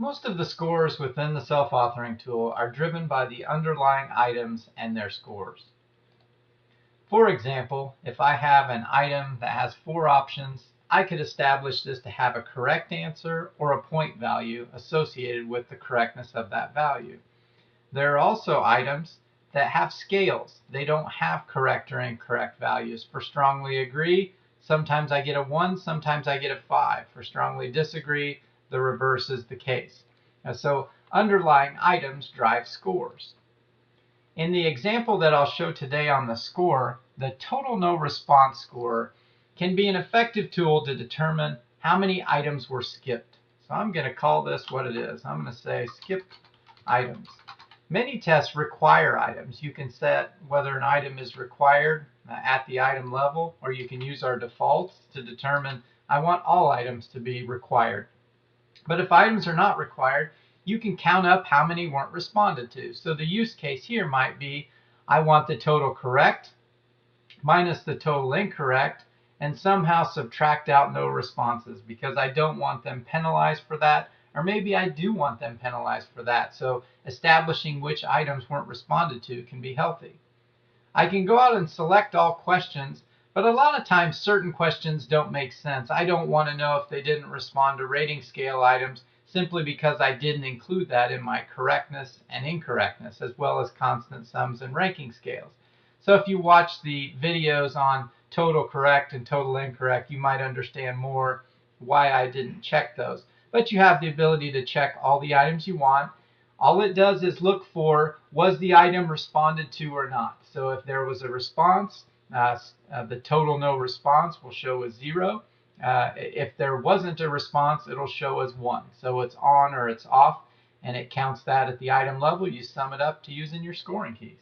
Most of the scores within the self-authoring tool are driven by the underlying items and their scores. For example, if I have an item that has 4 options, I could establish this to have a correct answer or a point value associated with the correctness of that value. There are also items that have scales. They don't have correct or incorrect values. For strongly agree, sometimes I get a 1, sometimes I get a 5. For strongly disagree, the reverse is the case. So underlying items drive scores. In the example that I'll show today on the score, the total no response score can be an effective tool to determine how many items were skipped. So I'm going to call this what it is. I'm going to say skipped items. Many tests require items. You can set whether an item is required at the item level, or you can use our defaults to determine I want all items to be required. But if items are not required, you can count up how many weren't responded to. So the use case here might be I want the total correct minus the total incorrect and somehow subtract out no responses because I don't want them penalized for that, or maybe I do want them penalized for that. So establishing which items weren't responded to can be healthy. I can go out and select all questions, but a lot of times certain questions don't make sense. I don't want to know if they didn't respond to rating scale items simply because I didn't include that in my correctness and incorrectness, as well as constant sums and ranking scales. So if you watch the videos on total correct and total incorrect, you might understand more why I didn't check those. But you have the ability to check all the items you want. All it does is look for, was the item responded to or not? So if there was a response, the total no response will show as 0. If there wasn't a response, it'll show as 1. So it's on or it's off, and it counts that at the item level. You sum it up to use in your scoring keys.